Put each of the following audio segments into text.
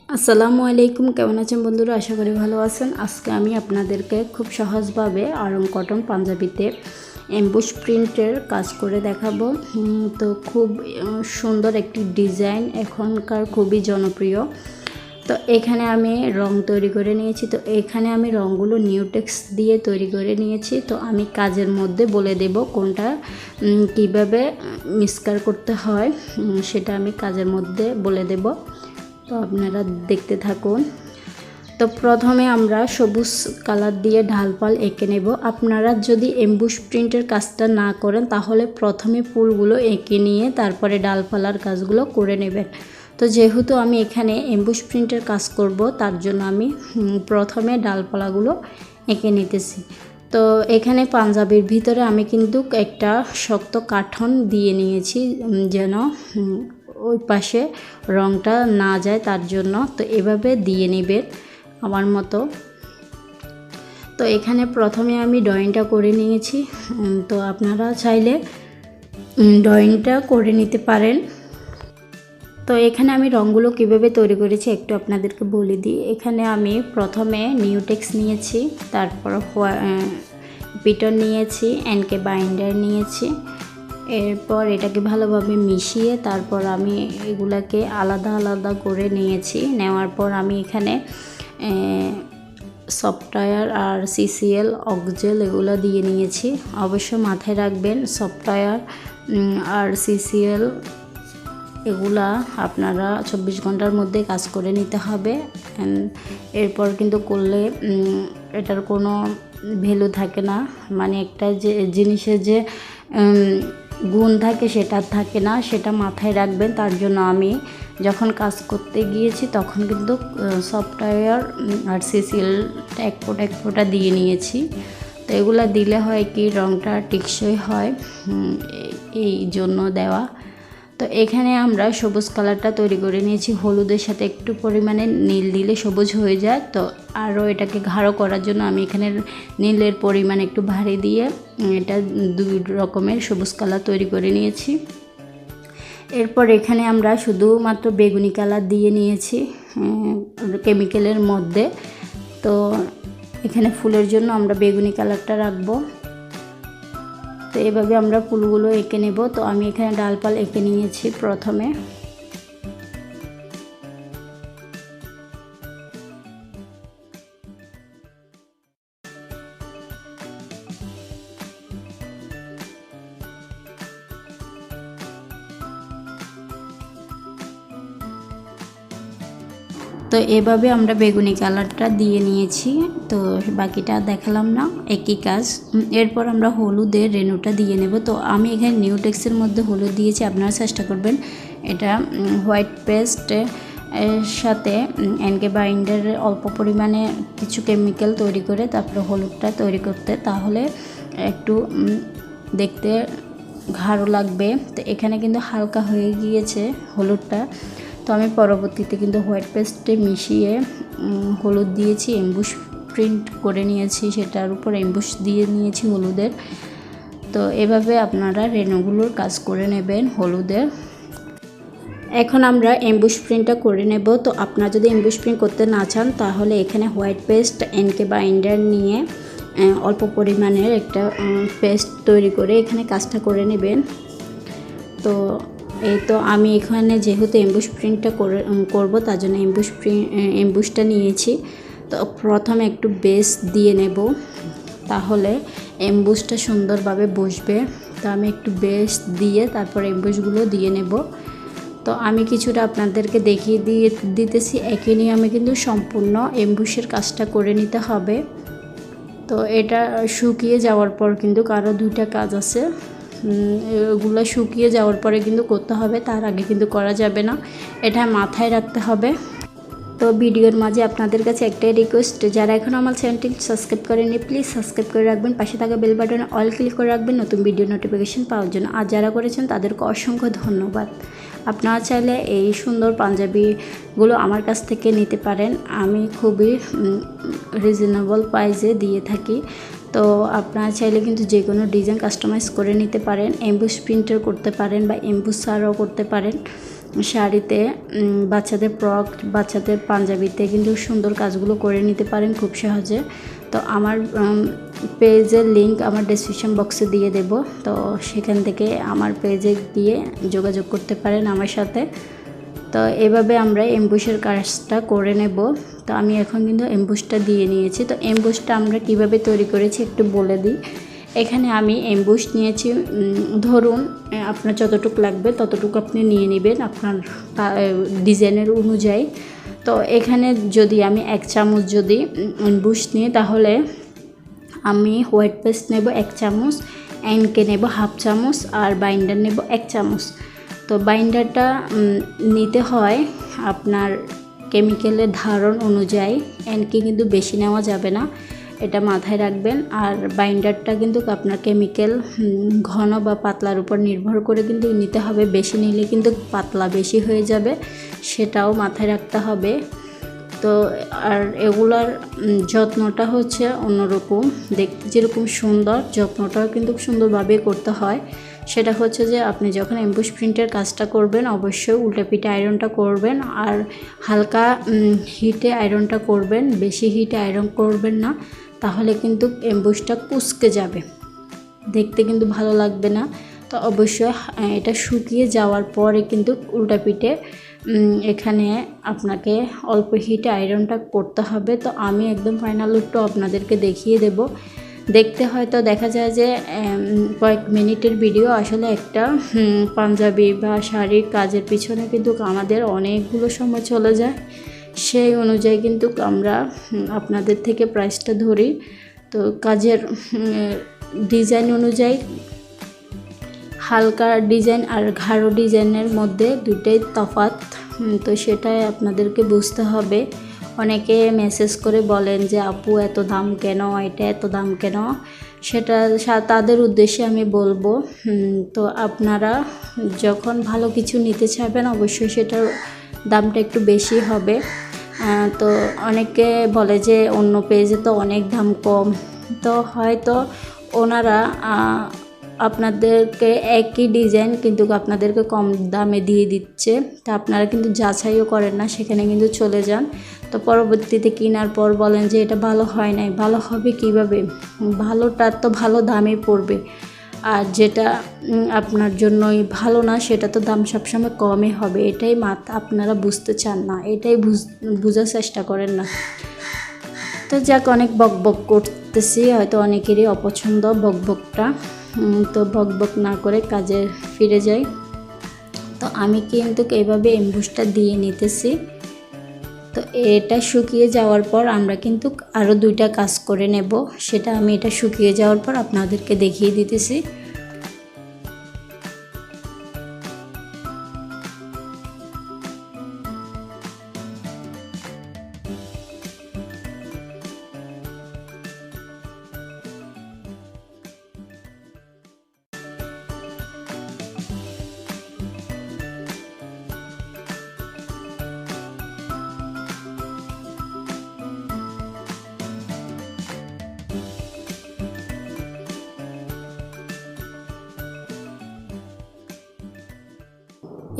আসসালামু আলাইকুম, কেমন আছেন বন্ধুরা? আশা করি ভালো আছেন। আজকে আমি আপনাদেরকে খুব সহজভাবে আরং কটন পাঞ্জাবিতে এমবুশ প্রিন্টের কাজ করে দেখাবো। তো খুব সুন্দর একটি ডিজাইন, এখনকার খুবই জনপ্রিয়। তো এখানে আমি রং তৈরি করে নিয়েছি। তো এখানে আমি রঙগুলো নিউটেক্স দিয়ে তৈরি করে নিয়েছি। তো আমি কাজের মধ্যে বলে দেব কোনটা কিভাবে মিক্সচার করতে হয়, সেটা আমি কাজের মধ্যে বলে দেব। তো আপনারা দেখতে থাকুন। তো প্রথমে আমরা সবুজ কালার দিয়ে ঢালপাল এঁকে নেব। আপনারা যদি এমবুশ প্রিন্টের কাজটা না করেন তাহলে প্রথমে ফুলগুলো এঁকে নিয়ে তারপরে ডালপালার কাজগুলো করে নেবেন। তো যেহেতু আমি এখানে এমবুশ প্রিন্টের কাজ করব, তার জন্য আমি প্রথমে ডালপালাগুলো এঁকে নিতেছি। তো এখানে পাঞ্জাবির ভিতরে আমি কিন্তু একটা শক্ত কাঠন দিয়ে নিয়েছি, যেন ওই পাশে রঙটা না যায় তার জন্য। তো এভাবে দিয়ে নেবেন আমার মতো। তো এখানে প্রথমে আমি ড্রয়িংটা করে নিয়েছি। তো আপনারা চাইলে ড্রয়িংটা করে নিতে পারেন। তো এখানে আমি রঙগুলো কিভাবে তৈরি করেছি একটু আপনাদেরকে বলে দিই। এখানে আমি প্রথমে নিউটেক্স নিয়েছি, তারপর পিটন নিয়েছি, এনকে বাইন্ডার নিয়েছি। এরপর এটাকে ভালোভাবে মিশিয়ে তারপর আমি এগুলাকে আলাদা আলাদা করে নিয়েছি। নেওয়ার পর আমি এখানে সফটওয়্যার আর সিসিএল অক্সজেল এগুলো দিয়ে নিয়েছি। অবশ্য মাথায় রাখবেন সফটওয়্যার আর সিসিএল এগুলা আপনারা 24 ঘন্টার মধ্যে কাজ করে নিতে হবে। এরপর কিন্তু করলে এটার কোনো ভ্যালু থাকে না, মানে একটা যে জিনিসের যে গুণ থাকে সেটা থাকে না, সেটা মাথায় রাখবেন। তার জন্য আমি যখন কাজ করতে গিয়েছি তখন কিন্তু সফটওয়্যার আর সিসিএলটা এক ফোঁটা দিয়ে নিয়েছি। তো এগুলা দিলে হয় কি রঙটা টেকসই হয়, এই জন্য দেওয়া। তো এখানে আমরা সবুজ কালারটা তৈরি করে নিয়েছি। হলুদের সাথে একটু পরিমাণে নীল দিলে সবুজ হয়ে যায়। তো আরও এটাকে গাঢ় করার জন্য আমি এখানে নীলের পরিমাণ একটু ভারী দিয়ে এটা দুই রকমের সবুজ কালার তৈরি করে নিয়েছি। এরপর এখানে আমরা শুধুমাত্র বেগুনি কালার দিয়ে নিয়েছি কেমিক্যালের মধ্যে। তো এখানে ফুলের জন্য আমরা বেগুনি কালারটা রাখবো। তো এভাবে আমরা ফুলগুলো এঁকে নেব। তো আমি এখানে ডালপাল এঁকে নিয়েছি প্রথমে। তো এভাবে আমরা বেগুনি কালারটা দিয়ে নিয়েছি। তো বাকিটা দেখালাম না, একই কাজ। এরপর আমরা হলুদের রেণুটা দিয়ে নেব। তো আমি এখানে নিউটেক্সের মধ্যে হলুদ দিয়েছি, আপনারা চেষ্টা করবেন এটা হোয়াইট পেস্ট এর সাথে এনকে বাইন্ডারের অল্প পরিমাণে কিছু কেমিক্যাল তৈরি করে তারপরে হলুদটা তৈরি করতে, তাহলে একটু দেখতে গাঢ় লাগবে। তো এখানে কিন্তু হালকা হয়ে গিয়েছে হলুদটা। তো আমি পরবর্তীতে কিন্তু হোয়াইট পেস্টে মিশিয়ে হলুদ দিয়েছি, এমবুশ প্রিন্ট করে নিয়েছি, সেটার উপর এমবুশ দিয়ে নিয়েছি হলুদের। তো এভাবে আপনারা রেণুগুলোর কাজ করে নেবেন হলুদের। এখন আমরা এমবুশ প্রিন্টটা করে নেব। তো আপনারা যদি এমবুশ প্রিন্ট করতে না চান তাহলে এখানে হোয়াইট পেস্ট এনকে বাইন্ডার নিয়ে অল্প পরিমাণের একটা পেস্ট তৈরি করে এখানে কাজটা করে নেবেন। তো এই তো আমি এখানে যেহেতু এমবুশ প্রিন্টটা করব তার জন্য এমবুশটা নিয়েছি। তো প্রথমে একটু বেস দিয়ে নেব, তাহলে এমবুশটা সুন্দরভাবে বসবে। তো আমি একটু বেস দিয়ে তারপর এমবুশগুলো দিয়ে নেব। তো আমি কিছুটা আপনাদেরকে দেখিয়ে দিতেছি। একই নিয়মে কিন্তু সম্পূর্ণ এমবুশের কাজটা করে নিতে হবে। তো এটা শুকিয়ে যাওয়ার পর কিন্তু আরও দুইটা কাজ আছে, এগুলো শুকিয়ে যাওয়ার পরে কিন্তু করতে হবে, তার আগে কিন্তু করা যাবে না, এটা মাথায় রাখতে হবে। তো ভিডিওর মাঝে আপনাদের কাছে একটাই রিকোয়েস্ট, যারা এখন আমার চ্যানেলটি সাবস্ক্রাইব করেনি প্লিজ সাবস্ক্রাইব করে রাখবেন, পাশে থাকা বেল বাটনে অল ক্লিক করে রাখবেন নতুন ভিডিও নোটিফিকেশন পাওয়ার জন্য। আর যারা করেছেন তাদেরকে অসংখ্য ধন্যবাদ। আপনারা চাইলে এই সুন্দর পাঞ্জাবিগুলো আমার কাছ থেকে নিতে পারেন, আমি খুবই রিজনেবল প্রাইসে দিয়ে থাকি। তো আপনারা চাইলে কিন্তু যে কোনো ডিজাইন কাস্টমাইজ করে নিতে পারেন, এমবুশ প্রিন্টার করতে পারেন বা এমবুশ ছাড়াও করতে পারেন। শাড়িতে, বাচ্চাদের ফ্রক, বাচ্চাদের পাঞ্জাবিতে কিন্তু সুন্দর কাজগুলো করে নিতে পারেন খুব সহজে। তো আমার পেজের লিংক আমার ডেসক্রিপশন বক্সে দিয়ে দেব, তো সেখান থেকে আমার পেজে গিয়ে যোগাযোগ করতে পারেন আমার সাথে। তো এভাবে আমরা এমবুশের কাজটা করে নেব। তো আমি এখন কিন্তু এমবুশটা দিয়ে নিয়েছি। তো এমবুশটা আমরা কিভাবে তৈরি করেছি একটু বলে দিই। এখানে আমি এমবুশ নিয়েছি, ধরুন আপনার যতটুকু লাগবে ততটুকু আপনি নিয়ে নেবেন আপনার ডিজাইনের অনুযায়ী। তো এখানে যদি আমি 1 চামচ যদি এমবুশ নিই, তাহলে আমি হোয়াইট পেস্ট নেব 1 চামচ, এনকে নেব 1/2 চামচ, আর বাইন্ডার নেব 1 চামচ। তো বাইন্ডারটা নিতে হয় আপনার কেমিক্যালের ধারণ অনুযায়ী, এনকে কিন্তু বেশি নেওয়া যাবে না, এটা মাথায় রাখবেন। আর বাইন্ডারটা কিন্তু আপনার কেমিক্যাল ঘন বা পাতলার উপর নির্ভর করে কিন্তু নিতে হবে, বেশি নিলে কিন্তু পাতলা বেশি হয়ে যাবে, সেটাও মাথায় রাখতে হবে। তো আর এগুলার যত্নটা হচ্ছে অন্যরকম, দেখতে যেরকম সুন্দর, যত্নটাও কিন্তু সুন্দরভাবে করতে হয়। সেটা হচ্ছে যে আপনি যখন এমবুশ প্রিন্টের কাজটা করবেন অবশ্যই উল্টা পিঠে আয়রনটা করবেন, আর হালকা হিটে আয়রনটা করবেন, বেশি হিটে আয়রন করবেন না, তাহলে কিন্তু এমবুশটা কুঁচকে যাবে, দেখতে কিন্তু ভালো লাগবে না। তো অবশ্যই এটা শুকিয়ে যাওয়ার পরে কিন্তু উল্টা পিঠে এখানে আপনাকে অল্প হিটে আয়রনটা করতে হবে। তো আমি একদম ফাইনাল লুকটা আপনাদেরকে দেখিয়ে দেব। দেখতে হয়তো দেখা যায় যে কয়েক মিনিটের ভিডিও, আসলে একটা পাঞ্জাবি বা শাড়ির কাজের পিছনে কিন্তু আমাদের অনেকগুলো সময় চলে যায়, সেই অনুযায়ী কিন্তু আমরা আপনাদের থেকে প্রাইসটা ধরি। তো কাজের ডিজাইন অনুযায়ী হালকা ডিজাইন আর গাঢ় ডিজাইনের মধ্যে দুটোই তফাৎ, তো সেটাই আপনাদেরকে বুঝতে হবে। অনেকে মেসেজ করে বলেন যে আপু এত দাম কেন, এটা এত দাম কেন, সেটা তাদের উদ্দেশ্যে আমি বলবো, তো আপনারা যখন ভালো কিছু নিতে চাইবেন অবশ্যই সেটার দামটা একটু বেশি হবে। তো অনেকে বলে যে অন্য পেজে তো অনেক দাম কম, তো হয়তো ওনারা আপনাদেরকে একই ডিজাইন কিন্তু আপনাদেরকে কম দামে দিয়ে দিচ্ছে, তা আপনারা কিন্তু যাচাইও করেন না, সেখানে কিন্তু চলে যান। তো পরবর্তীতে কেনার পর বলেন যে এটা ভালো হয় নাই। ভালো হবে কিভাবে? ভালোটা তো ভালো দামে পড়বে, আর যেটা আপনার জন্যই ভালো না সেটা তো দাম সবসময় কমই হবে। এটাই আপনারা বুঝতে চান না, এটাই বোঝার চেষ্টা করেন না। তো যাক, অনেক বকবক করতেছি, হয়তো অনেকেরই অপছন্দ বকবকটা, তো বকবক না করে কাজে ফিরে যাই। তো আমি কিন্তু এইভাবে এমবুশটা দিয়ে নিতেছি। তো এটা শুকিয়ে যাওয়ার পর আমরা কিন্তু আরও 2টা কাজ করে নেব, সেটা আমি এটা শুকিয়ে যাওয়ার পর আপনাদেরকে দেখিয়ে দিতেছি।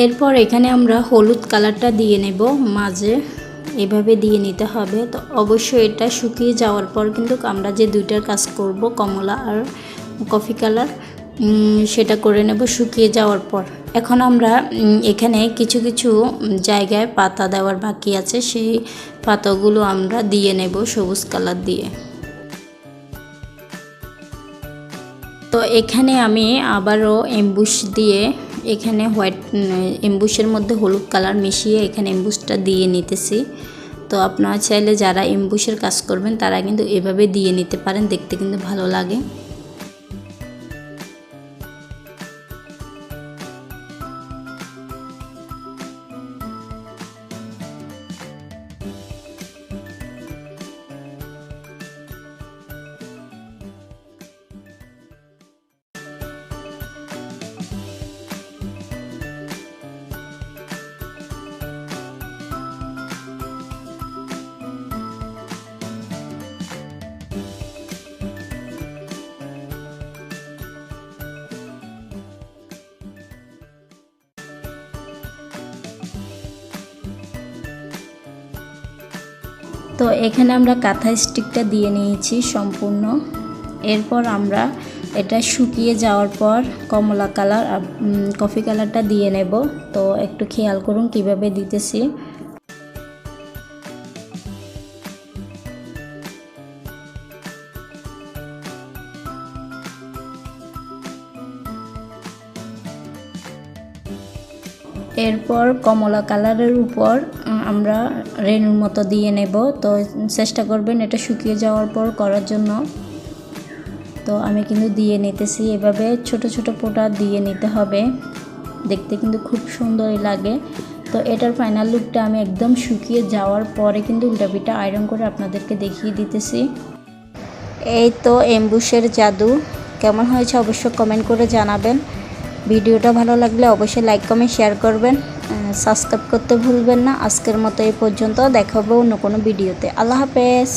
এরপর এখানে আমরা হলুদ কালারটা দিয়ে নেব মাঝে, এভাবে দিয়ে নিতে হবে। তো অবশ্যই এটা শুকিয়ে যাওয়ার পর কিন্তু আমরা যে 2টার কাজ করব, কমলা আর কফি কালার, সেটা করে নেব শুকিয়ে যাওয়ার পর। এখন আমরা এখানে কিছু কিছু জায়গায় পাতা দেওয়ার বাকি আছে, সেই পাতাগুলো আমরা দিয়ে নেব সবুজ কালার দিয়ে। তো এখানে আমি আবারও এমবুশ দিয়ে, এখানে হোয়াইট এমবুশের মধ্যে হলুদ কালার মিশিয়ে এখানে এমবুশটা দিয়ে নিতেছি। তো আপনারা চাইলে যারা এমবুশের কাজ করবেন তারা কিন্তু এভাবে দিয়ে নিতে পারেন, দেখতে কিন্তু ভালো লাগে। তো এখানে আমরা কাঁথা স্টিকটা দিয়ে নিয়েছি সম্পূর্ণ। এরপর আমরা এটা শুকিয়ে যাওয়ার পর কমলা কালার আর কফি কালারটা দিয়ে নেব। তো একটু খেয়াল করুন কিভাবে দিতেছি। এরপর কমলা কালারের উপর আমরা রেনুর মতো দিয়ে নেব। তো চেষ্টা করবেন এটা শুকিয়ে যাওয়ার পর করার জন্য। তো আমি কিন্তু দিয়ে নিতেছি, এভাবে ছোট ছোট ফোঁটা দিয়ে নিতে হবে, দেখতে কিন্তু খুব সুন্দরই লাগে। তো এটার ফাইনাল লুকটা আমি একদম শুকিয়ে যাওয়ার পরে কিন্তু উল্টাপিটা আয়রন করে আপনাদেরকে দেখিয়ে দিতেছি। এই তো এমবুশের জাদু কেমন হয়েছে অবশ্যই কমেন্ট করে জানাবেন। ভিডিওটা ভালো লাগলে অবশ্যই লাইক কমেন্ট শেয়ার করবেন, সাবস্ক্রাইব করতে ভুলবেন না। আজকের মতো এই পর্যন্ত, দেখা হবে অন্য কোনো ভিডিওতে। আল্লাহ হাফেজ।